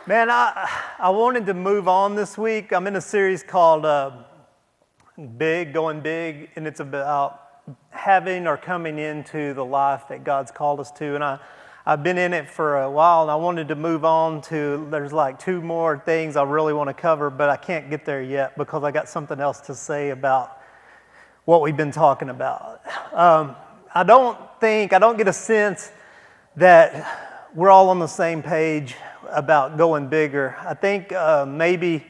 Man, I wanted to move on this week. I'm in a series called Going Big, and it's about having or coming into the life that God's called us to. And I've been in it for a while, and I wanted to move on to, there's like two more things I really want to cover, but I can't get there yet because I got something else to say about what we've been talking about. I don't get a sense that we're all on the same page about going bigger. I think maybe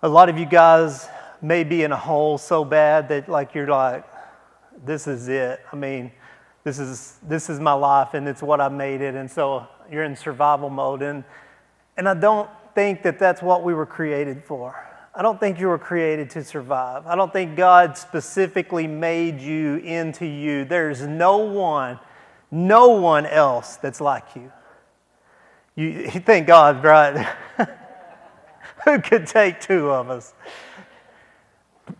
a lot of you guys may be in a hole so bad that you're like, this is it. I mean, this is my life and it's what I made it. And so you're in survival mode. And I don't think that that's what we were created for. I don't think you were created to survive. I don't think God specifically made you into you. There's no one else that's like you. You thank God, right? Who could take two of us?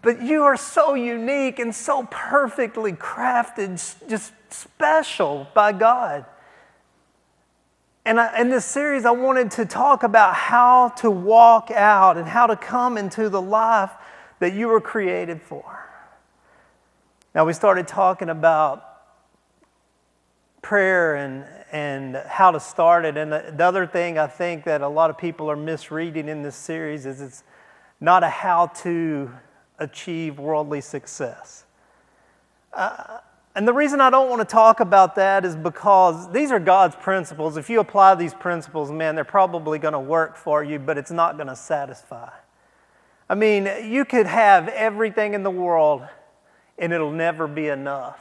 But you are so unique and so perfectly crafted, just special by God. And in this series, I wanted to talk about how to walk out and how to come into the life that you were created for. Now, we started talking about prayer and how to start it. And the other thing I think that a lot of people are misreading in this series is it's not a how to achieve worldly success. And the reason I don't want to talk about that is because these are God's principles. If you apply these principles, man, they're probably going to work for you, but it's not going to satisfy. I mean, you could have everything in the world and it'll never be enough.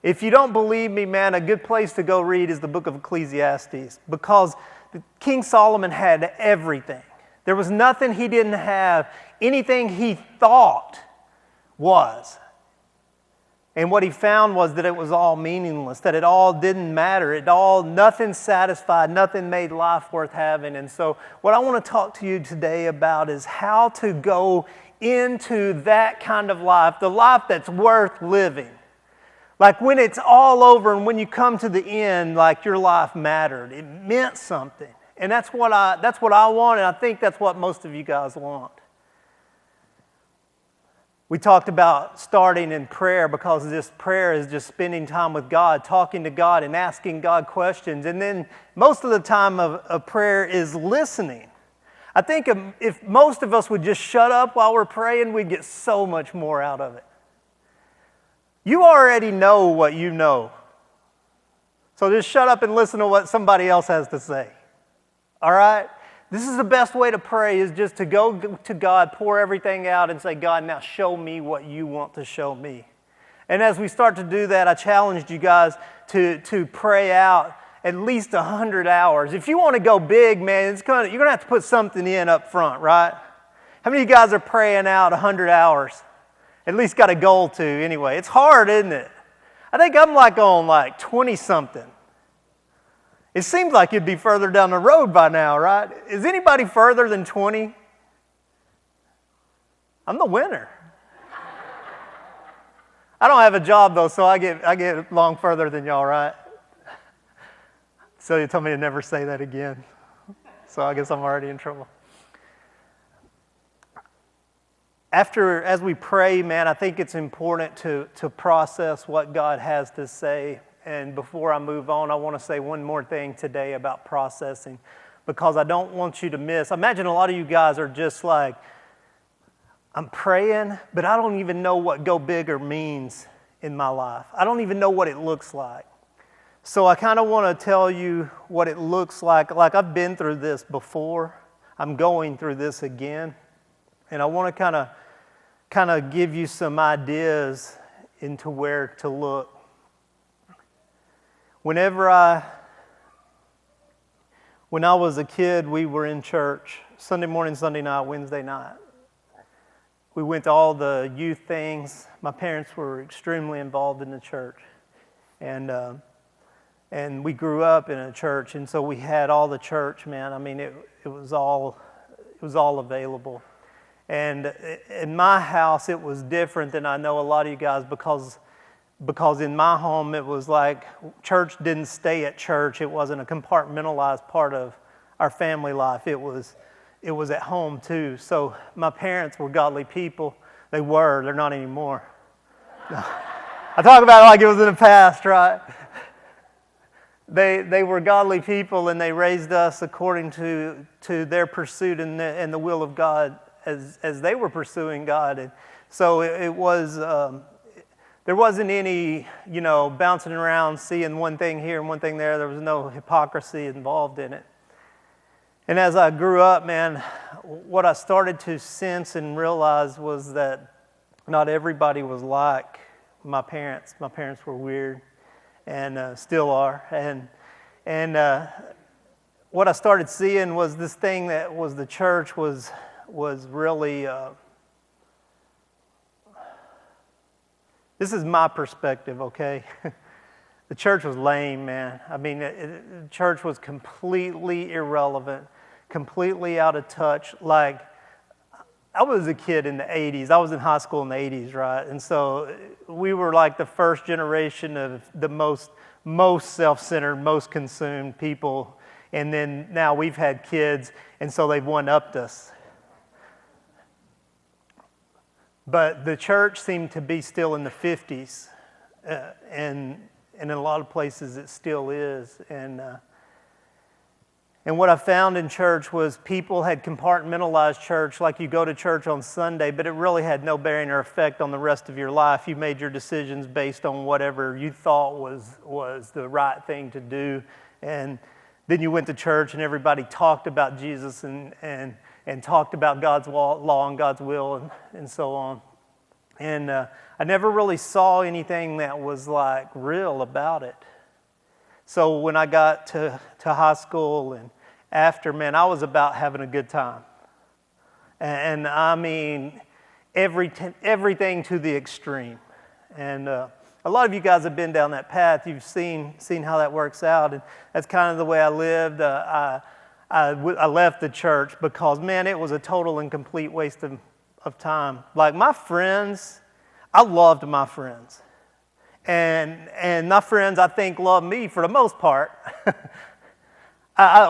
If you don't believe me, man, a good place to go read is the book of Ecclesiastes, because King Solomon had everything. There was nothing he didn't have. Anything he thought was. And what he found was that it was all meaningless, that it all didn't matter. Nothing satisfied, nothing made life worth having. And so what I want to talk to you today about is how to go into that kind of life, the life that's worth living. Like when it's all over and when you come to the end, like your life mattered. It meant something. And that's what I want, and I think that's what most of you guys want. We talked about starting in prayer because this prayer is just spending time with God, talking to God and asking God questions. And then most of the time of prayer is listening. I think if most of us would just shut up while we're praying, we'd get so much more out of it. You already know what you know. So just shut up and listen to what somebody else has to say. All right? This is the best way to pray, is just to go to God, pour everything out and say, God, now show me what you want to show me. And as we start to do that, I challenged you guys to pray out at least 100 hours. If you want to go big, man, you're going to have to put something in up front, right? How many of you guys are praying out 100 hours? At least got a goal to anyway. It's hard, isn't it? I think I'm on 20-something. It seems like you'd be further down the road by now, right? Is anybody further than 20? I'm the winner. I don't have a job though, so I get along further than y'all, right? So you told me to never say that again. So I guess I'm already in trouble. As we pray, man, I think it's important to process what God has to say. And before I move on, I want to say one more thing today about processing, because I don't want you to miss. I imagine a lot of you guys are just like, I'm praying, but I don't even know what go bigger means in my life. I don't even know what it looks like. So I kind of want to tell you what it looks like. Like, I've been through this before. I'm going through this again. And I want to kind of give you some ideas into where to look. When I was a kid, we were in church Sunday morning, Sunday night, Wednesday night. We went to all the youth things. My parents were extremely involved in the church. And we grew up in a church, and so we had all the church, man. I mean, it was all available. And in my house, it was different than I know a lot of you guys, because in my home, it was like church didn't stay at church. It wasn't a compartmentalized part of our family life. It was at home too. So my parents were godly people. They're not anymore. No. I talk about it like it was in the past, right? They were godly people, and they raised us according to their pursuit and the will of God as they were pursuing God. And so it was, there wasn't any, bouncing around, seeing one thing here and one thing there. There was no hypocrisy involved in it. And as I grew up, man, what I started to sense and realize was that not everybody was like my parents. My parents were weird and still are. And what I started seeing was this thing that was the church was really, this is my perspective, okay? The church was lame, man. I mean, the church was completely irrelevant, completely out of touch. Like, I was a kid in the 80s. I was in high school in the 80s, right? And so we were like the first generation of the most self-centered, most consumed people. And then now we've had kids, and so they've one-upped us. But the church seemed to be still in the 50s, and in a lot of places it still is. And what I found in church was people had compartmentalized church, like you go to church on Sunday, but it really had no bearing or effect on the rest of your life. You made your decisions based on whatever you thought was the right thing to do. And then you went to church and everybody talked about Jesus and talked about God's law and God's will and so on. And I never really saw anything that was like real about it. So when I got to high school and after, man, I was about having a good time. And I mean, everything to the extreme. And a lot of you guys have been down that path. You've seen how that works out. And that's kind of the way I lived. I left the church because, man, it was a total and complete waste of time. Like my friends, I loved my friends. And my friends, I think, loved me for the most part.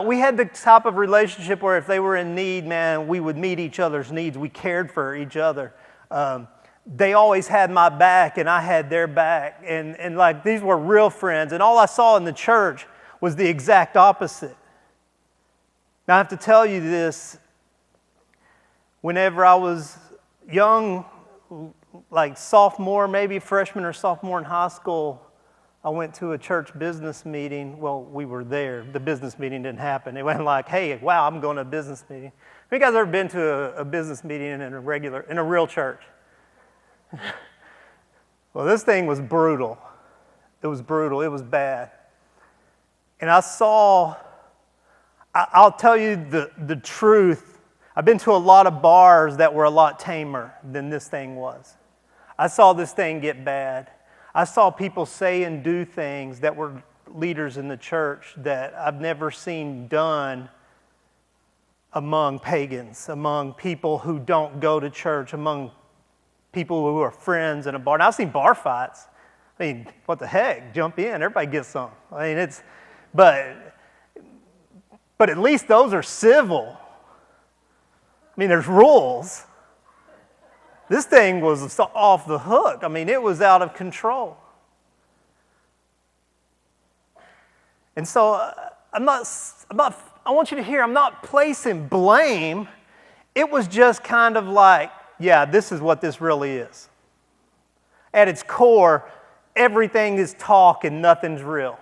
We had the type of relationship where if they were in need, man, we would meet each other's needs. We cared for each other. They always had my back, and I had their back. And like these were real friends. And all I saw in the church was the exact opposite. Now, I have to tell you this. Whenever I was young, like sophomore, maybe freshman or sophomore in high school, I went to a church business meeting. Well, we were there. The business meeting didn't happen. It wasn't like, hey, wow, I'm going to a business meeting. Have you guys ever been to a business meeting in a real church? Well, this thing was brutal. It was brutal. It was bad. And I'll tell you the truth. I've been to a lot of bars that were a lot tamer than this thing was. I saw this thing get bad. I saw people say and do things that were leaders in the church that I've never seen done among pagans, among people who don't go to church, among people who are friends in a bar. And I've seen bar fights. I mean, what the heck? Jump in. Everybody gets some. I mean, but at least those are civil. I mean, there's rules. This thing was off the hook. I mean, it was out of control. And so I want you to hear, I'm not placing blame. It was just kind of like, yeah, this is what this really is. At its core, everything is talk and nothing's real.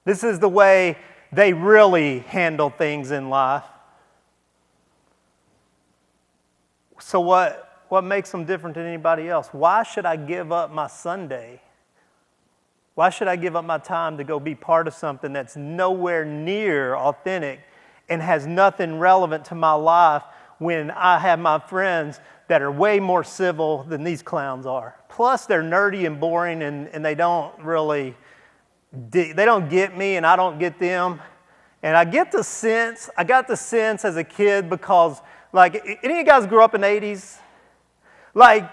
This is the way they really handle things in life. So what makes them different than anybody else? Why should I give up my Sunday? Why should I give up my time to go be part of something that's nowhere near authentic and has nothing relevant to my life when I have my friends that are way more civil than these clowns are? Plus, they're nerdy and boring, and they don't get me, and I don't get them. And I got the sense as a kid because, like, any of you guys grew up in the 80s? Like,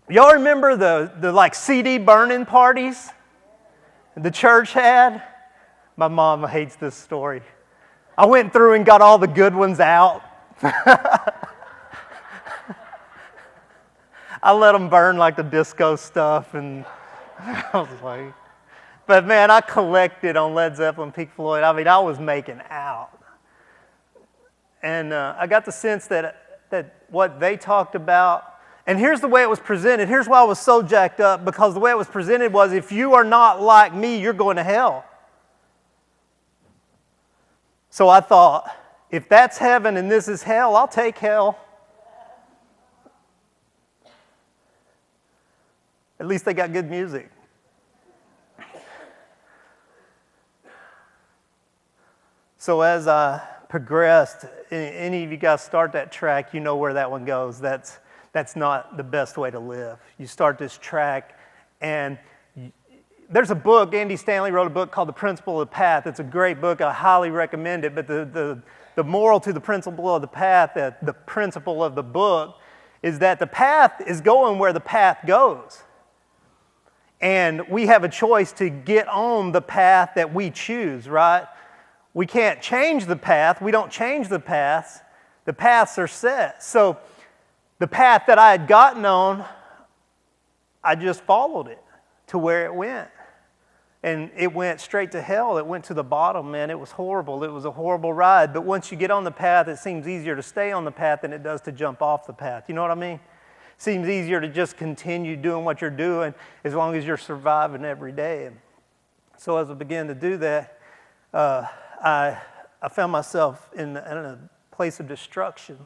y'all remember the like CD burning parties the church had? My mom hates this story. I went through and got all the good ones out. I let them burn like the disco stuff, and I was like, but man, I collected on Led Zeppelin, Pink Floyd. I mean, I was making out. And I got the sense that what they talked about, and here's the way it was presented. Here's why I was so jacked up, because the way it was presented was, if you are not like me, you're going to hell. So I thought, if that's heaven and this is hell, I'll take hell. At least they got good music. So as I progressed, any of you guys start that track, you know where that one goes. That's not the best way to live. You start this track, and there's a book, Andy Stanley wrote a book called The Principle of the Path. It's a great book. I highly recommend it. But the moral to the principle of the path, the principle of the book, is that the path is going where the path goes. And we have a choice to get on the path that we choose, right? We can't change the path. We don't change the paths. The paths are set. So the path that I had gotten on, I just followed it to where it went. And it went straight to hell. It went to the bottom, man. It was horrible. It was a horrible ride. But once you get on the path, it seems easier to stay on the path than it does to jump off the path. You know what I mean? It seems easier to just continue doing what you're doing as long as you're surviving every day. And so as I began to do that, I found myself in a place of destruction.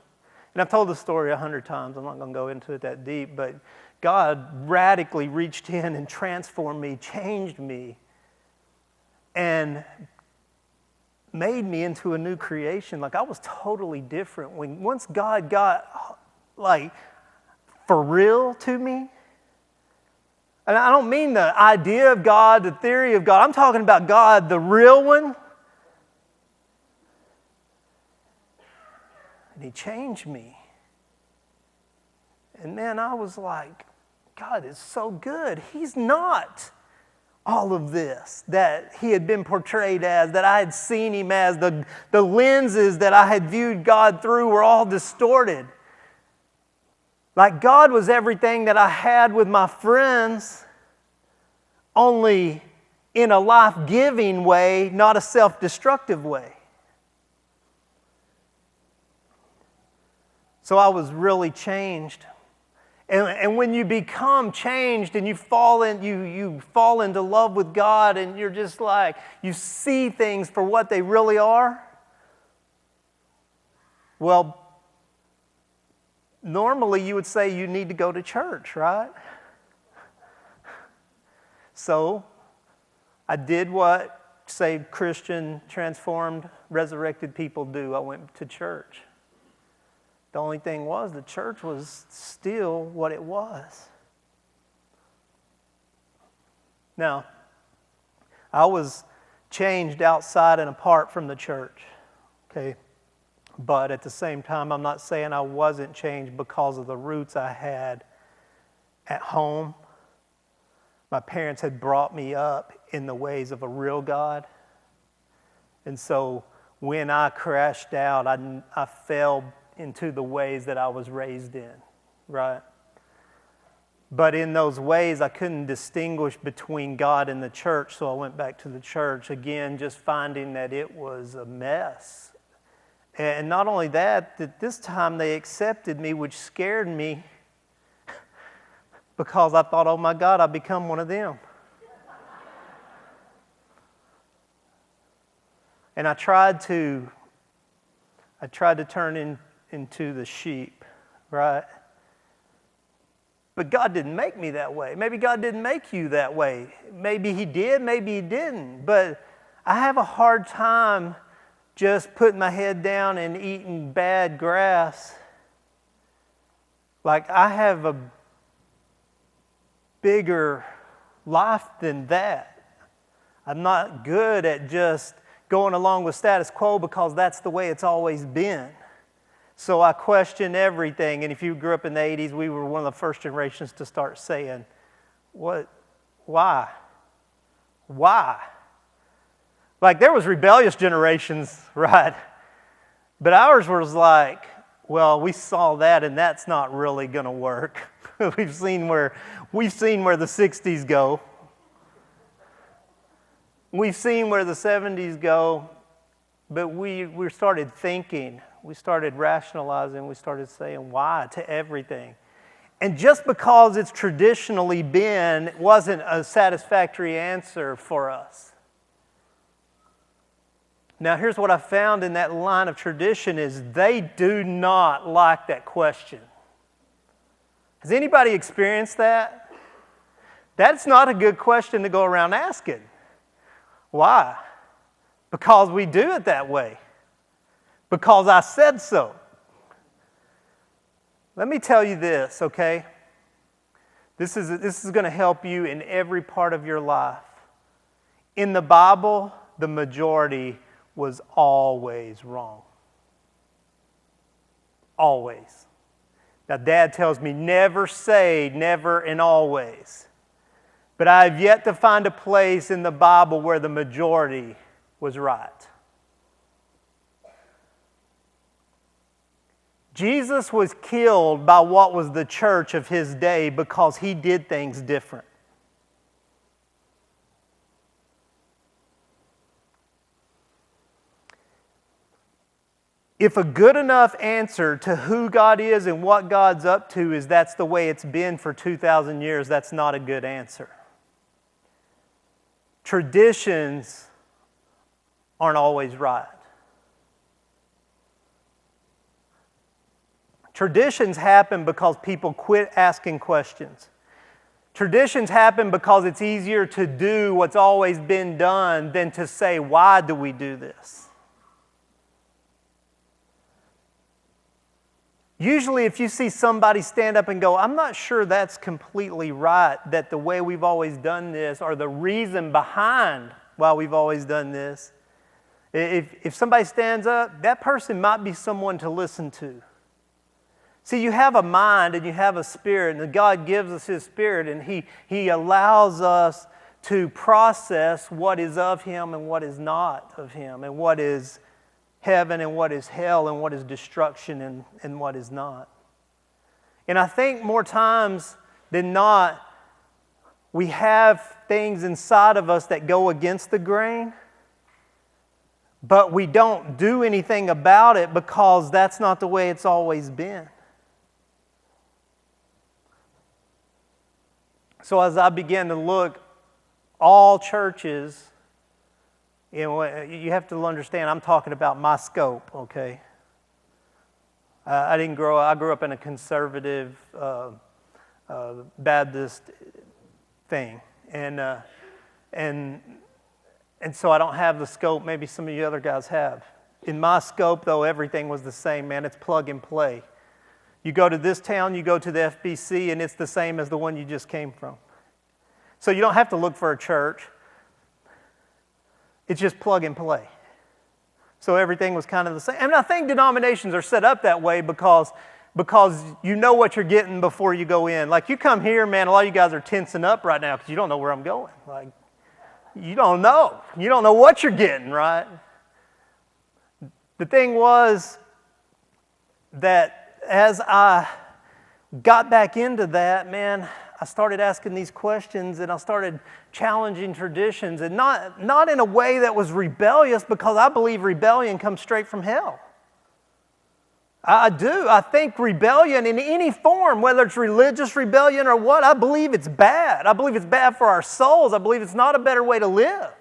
And I've told the story 100 times. I'm not going to go into it that deep. But God radically reached in and transformed me, changed me, and made me into a new creation. Like, I was totally different. Once God got, like, for real to me, and I don't mean the idea of God, the theory of God. I'm talking about God, the real one. And He changed me. And man, I was like, God is so good. He's not all of this that He had been portrayed as, that I had seen Him as. The lenses that I had viewed God through were all distorted. Like, God was everything that I had with my friends, only in a life-giving way, not a self-destructive way. So I was really changed. And when you become changed and you fall into love with God, and you're just like, you see things for what they really are, well, normally you would say you need to go to church, right? So I did what saved Christian, transformed, resurrected people do. I went to church. The only thing was, the church was still what it was. Now, I was changed outside and apart from the church, okay? But at the same time, I'm not saying I wasn't changed because of the roots I had at home. My parents had brought me up in the ways of a real God. And so when I crashed out, I fell into the ways that I was raised in, right? But in those ways, I couldn't distinguish between God and the church, so I went back to the church again, just finding that it was a mess. And not only that this time they accepted me, which scared me, because I thought, oh my God, I've become one of them. And I tried to turn into the sheep, right? But God didn't make me that way. Maybe God didn't make you that way. Maybe He did, maybe He didn't. But I have a hard time just putting my head down and eating bad grass. Like, I have a bigger life than that. I'm not good at just going along with status quo because that's the way it's always been. So I question everything. And if you grew up in the 80s, we were one of the first generations to start saying, what? Why? Why? Like there was rebellious generations, right? But ours was like, well, we saw that and that's not really going to work. We've seen where the 60s go. We've seen where the 70s go, but we started thinking, we started rationalizing, we started saying why to everything. And just because it's traditionally been, it wasn't a satisfactory answer for us. Now here's what I found in that line of tradition is they do not like that question. Has anybody experienced that? That's not a good question to go around asking. Why? Because we do it that way. Because I said so. Let me tell you this, okay? This is going to help you in every part of your life. In the Bible, the majority was always wrong. Always. Now, Dad tells me never say never and always. But I have yet to find a place in the Bible where the majority was right. Jesus was killed by what was the church of his day because he did things different. If a good enough answer to who God is and what God's up to is that's the way it's been for 2,000 years, that's not a good answer. Traditions aren't always right. Traditions happen because people quit asking questions. Traditions happen because it's easier to do what's always been done than to say, why do we do this? Usually if you see somebody stand up and go, I'm not sure that's completely right, that the way we've always done this or the reason behind why we've always done this, if somebody stands up, that person might be someone to listen to. See, you have a mind and you have a spirit, and God gives us His Spirit, and He allows us to process what is of Him and what is not of Him, and what is heaven and what is hell and what is destruction and what is not. And I think more times than not, we have things inside of us that go against the grain, but we don't do anything about it because that's not the way it's always been. So as I began to look, all churches, you know, you have to understand, I'm talking about my scope, okay? I grew up in a conservative Baptist thing. And so I don't have the scope maybe some of you other guys have. In my scope, though, everything was the same, man. It's plug and play. You go to this town, you go to the FBC, and it's the same as the one you just came from. So you don't have to look for a church. It's just plug and play. So everything was kind of the same. And I think denominations are set up that way because you know what you're getting before you go in. Like you come here, man, a lot of you guys are tensing up right now because you don't know where I'm going. Like, you don't know. You don't know what you're getting, right? The thing was that as I got back into that, man, I started asking these questions and I started challenging traditions, and not in a way that was rebellious, because I believe rebellion comes straight from hell. I do. I think rebellion in any form, whether it's religious rebellion or what, I believe it's bad. I believe it's bad for our souls. I believe it's not a better way to live.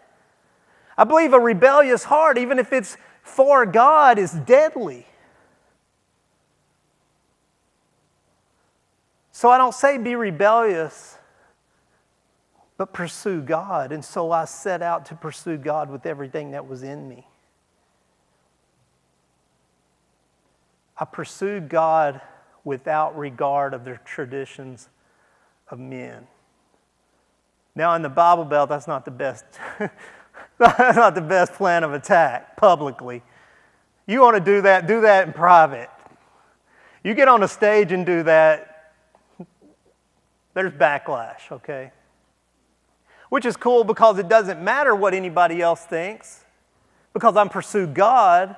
I believe a rebellious heart, even if it's for God, is deadly. So I don't say be rebellious, but pursue God. And so I set out to pursue God with everything that was in me. I pursued God without regard of the traditions of men. Now in the Bible Belt, that's not the best, that's not the best plan of attack publicly. You want to do that in private. You get on a stage and do that, there's backlash, okay? Which is cool because it doesn't matter what anybody else thinks. because I'm pursuing God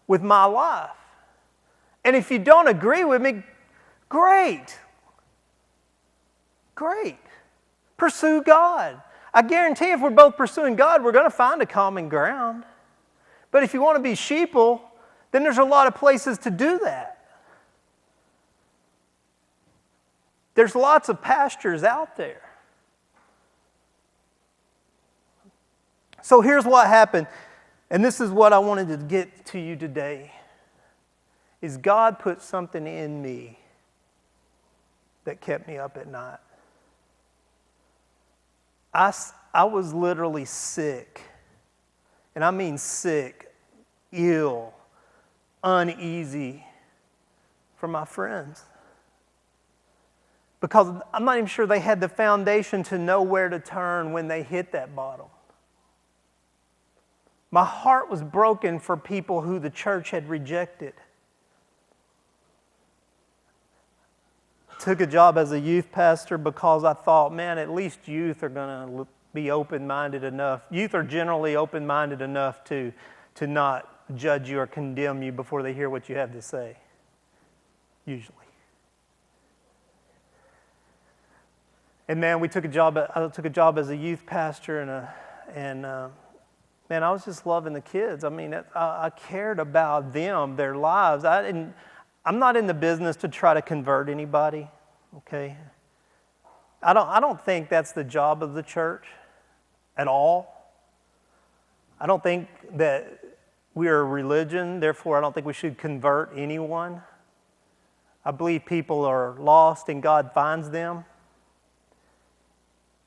with my life. And if you don't agree with me, great. Great. Pursue God. I guarantee if we're both pursuing God, we're going to find a common ground. But if you want to be sheeple, then there's a lot of places to do that. There's lots of pastures out there. So here's what happened, and this is what I wanted to get to you today, is God put something in me that kept me up at night. I was literally sick, and I mean sick, ill, uneasy for my friends. Because I'm not even sure they had the foundation to know where to turn when they hit that bottom. My heart was broken for people who the church had rejected. Took a job as a youth pastor because I thought, man, at least youth are going to be open-minded enough. Youth are generally open-minded enough to not judge you or condemn you before they hear what you have to say, usually. And man, I took a job as a youth pastor, and man, I was just loving the kids. I mean, I cared about them, their lives. I'm not in the business to try to convert anybody, okay? I don't think that's the job of the church at all. I don't think that we are a religion, therefore I don't think we should convert anyone. I believe people are lost and God finds them.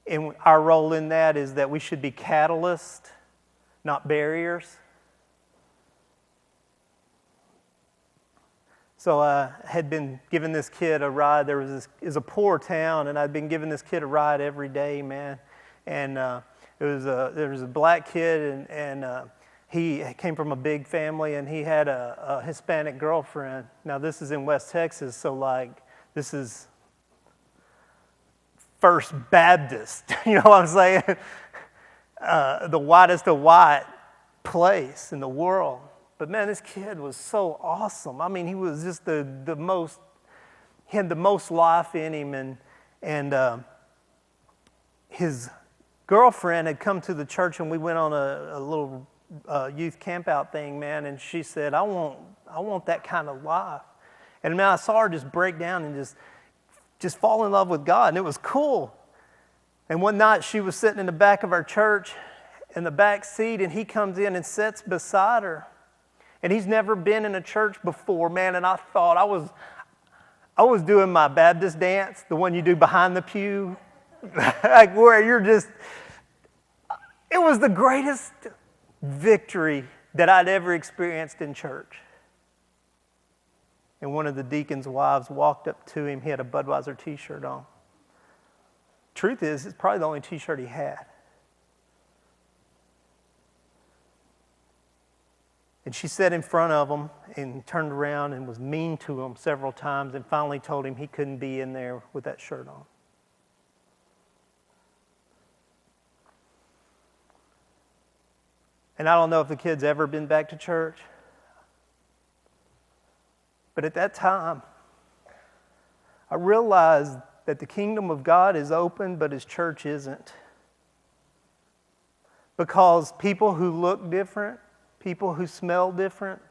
And our role in that is that we should be catalysts, not barriers. So I had been giving this kid a ride. It was a poor town, and I'd been giving this kid a ride every day, man. And there was a black kid, and he came from a big family, and he had a Hispanic girlfriend. Now this is in West Texas, so this is First Baptist, you know what I'm saying? The whitest of white place in the world. But man, this kid was so awesome. I mean, he was just he had the most life in him. And his girlfriend had come to the church, and we went on a little youth camp out thing, man. And she said, I want that kind of life. And man, I saw her just break down and just fall in love with God, and it was cool. And one night she was sitting in the back of our church in the back seat, and he comes in and sits beside her. And he's never been in a church before, man, and I thought I was doing my Baptist dance, the one you do behind the pew, like where you're just, it was the greatest victory that I'd ever experienced in church. And one of the deacon's wives walked up to him. He had a Budweiser t-shirt on. Truth is, it's probably the only t-shirt he had. And she sat in front of him and turned around and was mean to him several times and finally told him he couldn't be in there with that shirt on. And I don't know if the kid's ever been back to church. But at that time, I realized that the kingdom of God is open, but His church isn't. Because people who look different, people who smell different,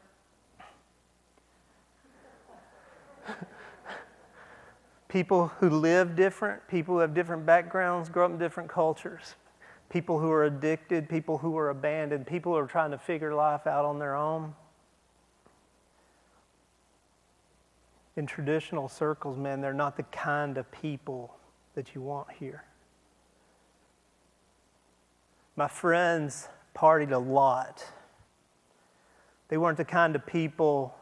people who live different, people who have different backgrounds, grow up in different cultures, people who are addicted, people who are abandoned, people who are trying to figure life out on their own. In traditional circles, man, they're not the kind of people that you want here. My friends partied a lot. They weren't the kind of people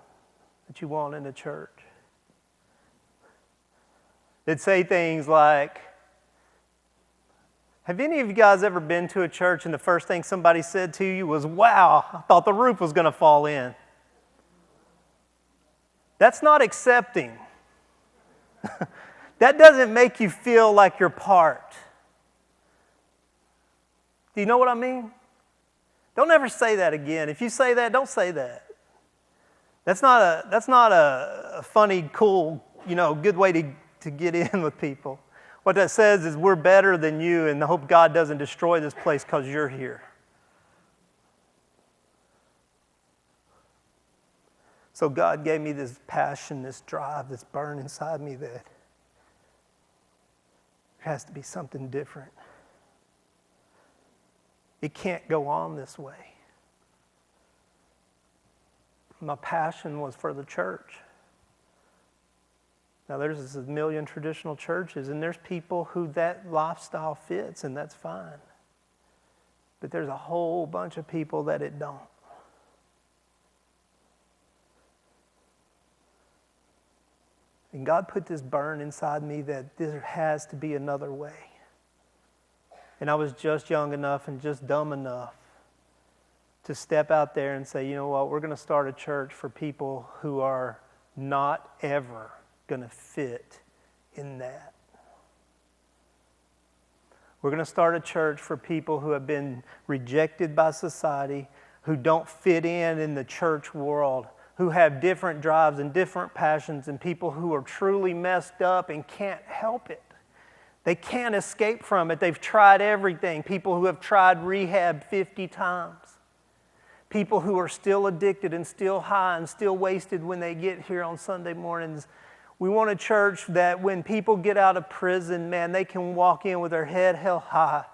that you want in the church. They'd say things like, have any of you guys ever been to a church and the first thing somebody said to you was, wow, I thought the roof was going to fall in? That's not accepting. That doesn't make you feel like you're part. Do you know what I mean? Don't ever say that again. If you say that, don't say that. That's not a funny, cool, good way to get in with people. What that says is we're better than you, and I hope God doesn't destroy this place because you're here. So God gave me this passion, this drive, this burn inside me that there has to be something different. It can't go on this way. My passion was for the church. Now there's a million traditional churches, and there's people who that lifestyle fits, and that's fine. But there's a whole bunch of people that it don't. And God put this burn inside me that there has to be another way. And I was just young enough and just dumb enough to step out there and say, you know what, we're going to start a church for people who are not ever going to fit in that. We're going to start a church for people who have been rejected by society, who don't fit in the church world, who have different drives and different passions, and people who are truly messed up and can't help it. They can't escape from it. They've tried everything. People who have tried rehab 50 times. People who are still addicted and still high and still wasted when they get here on Sunday mornings. We want a church that when people get out of prison, man, they can walk in with their head held high.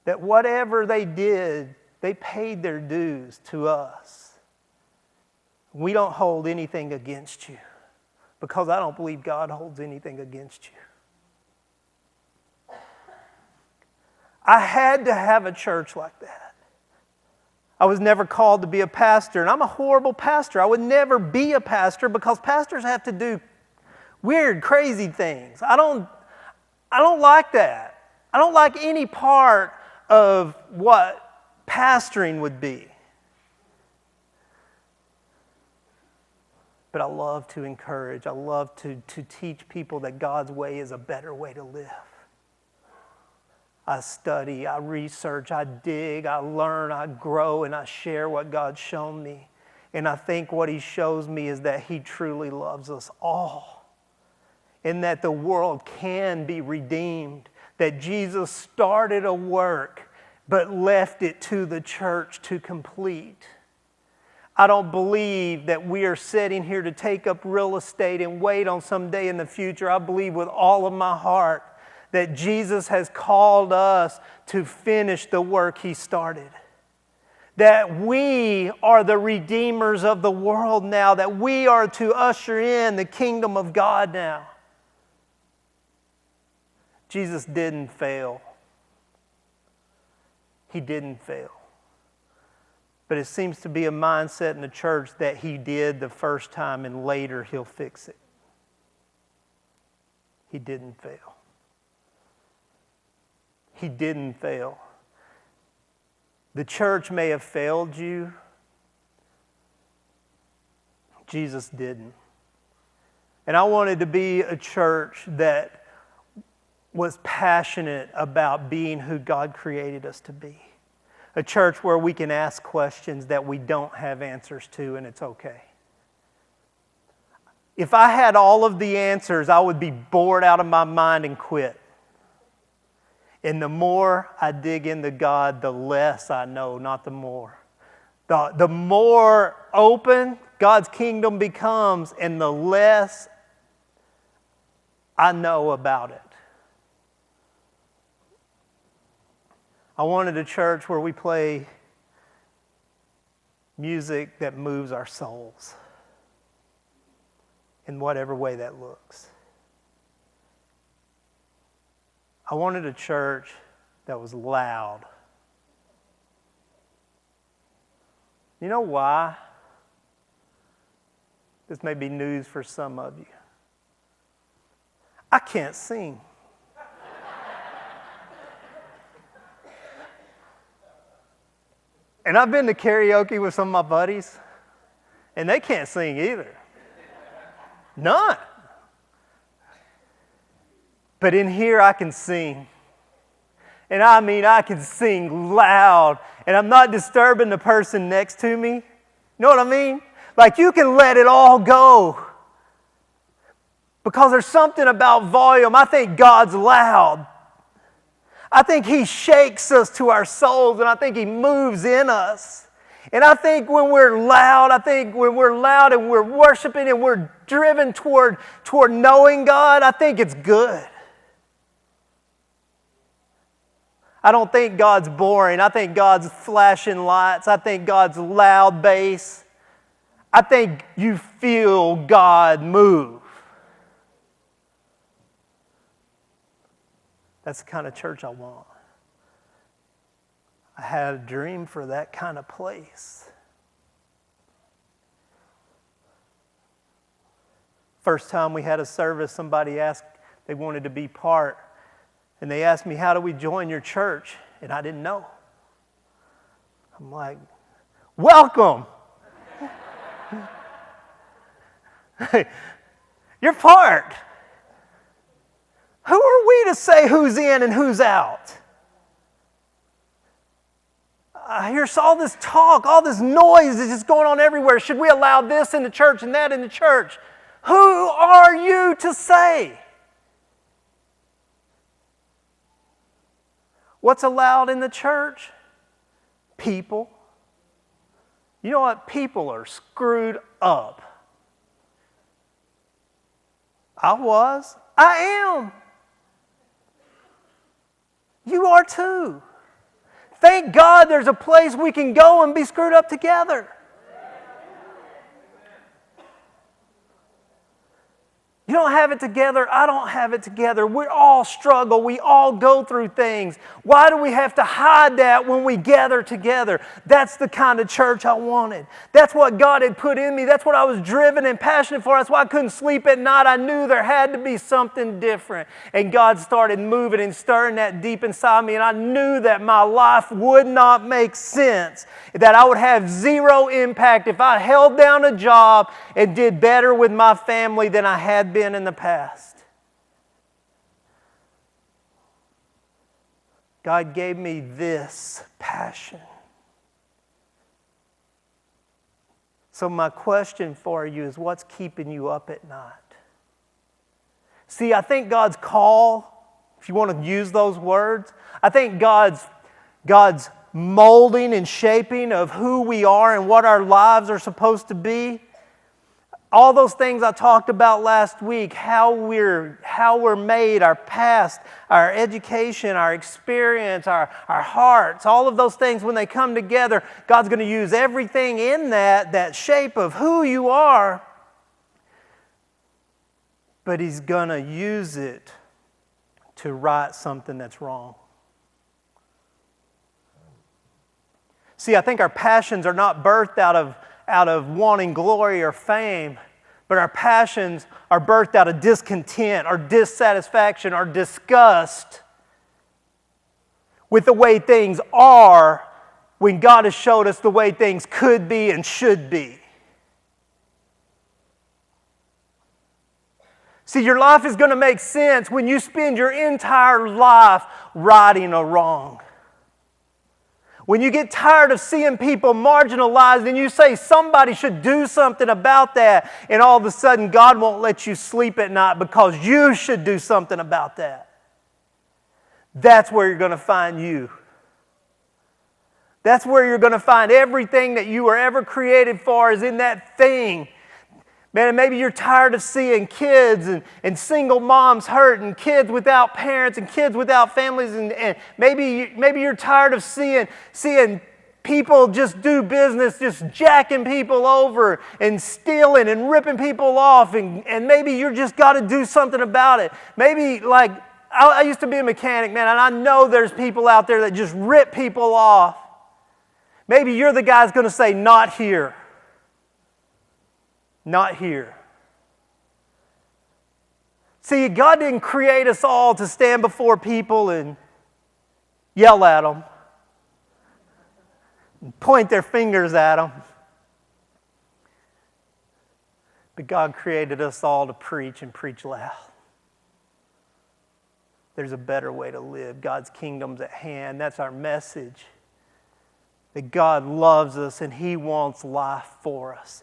That whatever they did, they paid their dues to us. We don't hold anything against you because I don't believe God holds anything against you. I had to have a church like that. I was never called to be a pastor, and I'm a horrible pastor. I would never be a pastor because pastors have to do weird, crazy things. I don't like that. I don't like any part of what pastoring would be. But I love to encourage. I love to teach people that God's way is a better way to live. I study, I research, I dig, I learn, I grow, and I share what God's shown me. And I think what He shows me is that He truly loves us all. And that the world can be redeemed. That Jesus started a work, but left it to the church to complete. I don't believe that we are sitting here to take up real estate and wait on some day in the future. I believe with all of my heart that Jesus has called us to finish the work He started. That we are the redeemers of the world now. That we are to usher in the kingdom of God now. Jesus didn't fail. He didn't fail. But it seems to be a mindset in the church that He did the first time and later He'll fix it. He didn't fail. He didn't fail. The church may have failed you. Jesus didn't. And I wanted to be a church that was passionate about being who God created us to be. A church where we can ask questions that we don't have answers to, and it's okay. If I had all of the answers, I would be bored out of my mind and quit. And the more I dig into God, the less I know, not the more. The more open God's kingdom becomes, and the less I know about it. I wanted a church where we play music that moves our souls in whatever way that looks. I wanted a church that was loud. You know why? This may be news for some of you. I can't sing. And I've been to karaoke with some of my buddies, and they can't sing either. None. But in here I can sing. And I mean, I can sing loud, and I'm not disturbing the person next to me. You know what I mean? Like, you can let it all go. Because there's something about volume. I think God's loud. I think He shakes us to our souls, and I think He moves in us. And I think when we're loud, and we're worshiping and we're driven toward knowing God, I think it's good. I don't think God's boring. I think God's flashing lights. I think God's loud bass. I think you feel God move. That's the kind of church I want. I had a dream for that kind of place. First time we had a service, somebody asked, they wanted to be part. And they asked me, how do we join your church? And I didn't know. I'm like, welcome. You're part. Who are we to say who's in and who's out? I hear all this talk, all this noise is just going on everywhere. Should we allow this in the church and that in the church? Who are you to say? What's allowed in the church? People. You know what? People are screwed up. I am. You are too. Thank God there's a place we can go and be screwed up together. You don't have it together. I don't have it together. We all struggle. We all go through things. Why do we have to hide that when we gather together? That's the kind of church I wanted. That's what God had put in me. That's what I was driven and passionate for. That's why I couldn't sleep at night. I knew there had to be something different. And God started moving and stirring that deep inside me. And I knew that my life would not make sense, that I would have zero impact if I held down a job and did better with my family than I had been in the past. God gave me this passion. So my question for you is, what's keeping you up at night? See, I think God's call, if you want to use those words, I think God's molding and shaping of who we are and what our lives are supposed to be, all those things I talked about last week, how we're made, our past, our education, our experience, our hearts, all of those things, when they come together, God's going to use everything in that shape of who you are, but He's going to use it to right something that's wrong. See, I think our passions are not birthed out of wanting glory or fame, but our passions are birthed out of discontent or dissatisfaction or disgust with the way things are when God has showed us the way things could be and should be. See, your life is going to make sense when you spend your entire life righting a wrong. When you get tired of seeing people marginalized and you say somebody should do something about that, and all of a sudden God won't let you sleep at night because you should do something about that. That's where you're going to find you. That's where you're going to find everything that you were ever created for is in that thing. Man, maybe you're tired of seeing kids and single moms hurt and kids without parents and kids without families. And maybe you're tired of seeing people just do business, just jacking people over and stealing and ripping people off. And maybe you just got to do something about it. Maybe like I used to be a mechanic, man, and I know there's people out there that just rip people off. Maybe you're the guy that's going to say, not here. Not here. See, God didn't create us all to stand before people and yell at them, and point their fingers at them. But God created us all to preach and preach loud. there's a better way to live. God's kingdom's at hand. That's our message. That God loves us and He wants life for us.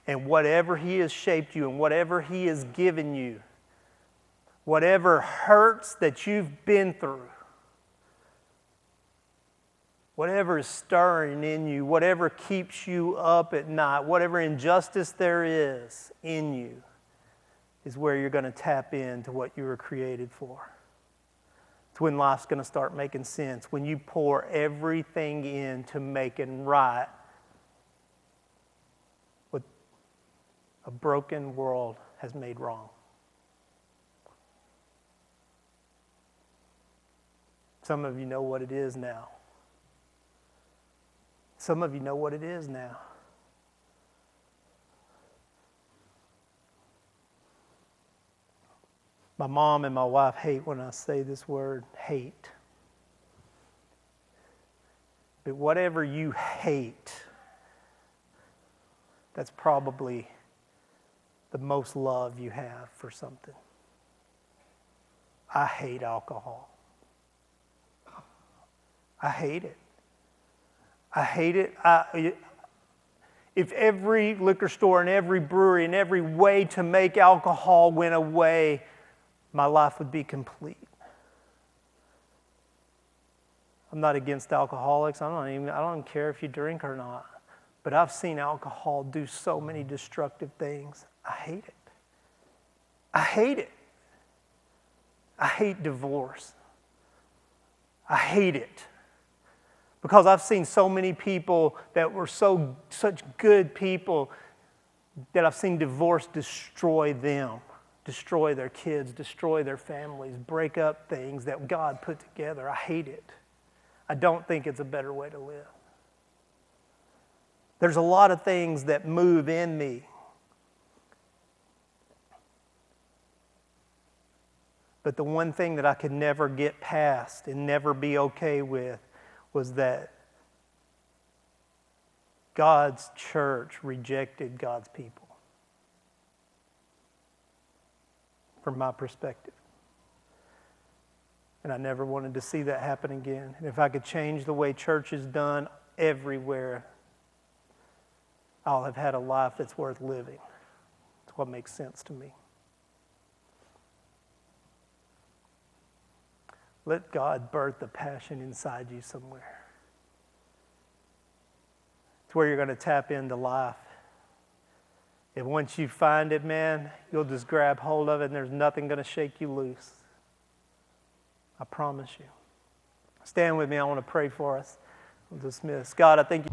And whatever He has shaped you and whatever He has given you, whatever hurts that you've been through, whatever is stirring in you, whatever keeps you up at night, whatever injustice there is in you, is where you're going to tap into what you were created for. It's when life's going to start making sense, when you pour everything into making right what a broken world has made wrong. Some of you know what it is now. Some of you know what it is now. My mom and my wife hate when I say this word, hate. But whatever you hate, that's probably the most love you have for something. I hate alcohol. I hate it. I hate it. If every liquor store and every brewery and every way to make alcohol went away, my life would be complete. I'm not against alcoholics. I don't care if you drink or not. But I've seen alcohol do so many destructive things. I hate it. I hate it. I hate divorce. I hate it. Because I've seen so many people that were such good people that I've seen divorce destroy them, destroy their kids, destroy their families, break up things that God put together. I hate it. I don't think it's a better way to live. There's a lot of things that move in me. But the one thing that I could never get past and never be okay with was that God's church rejected God's people. From my perspective. And I never wanted to see that happen again. And if I could change the way church is done everywhere, I'll have had a life that's worth living. That's what makes sense to me. Let God birth the passion inside you somewhere. It's where you're going to tap into life. And once you find it, man, you'll just grab hold of it and there's nothing going to shake you loose. I promise you. Stand with me. I want to pray for us. We'll dismiss. God, I thank you.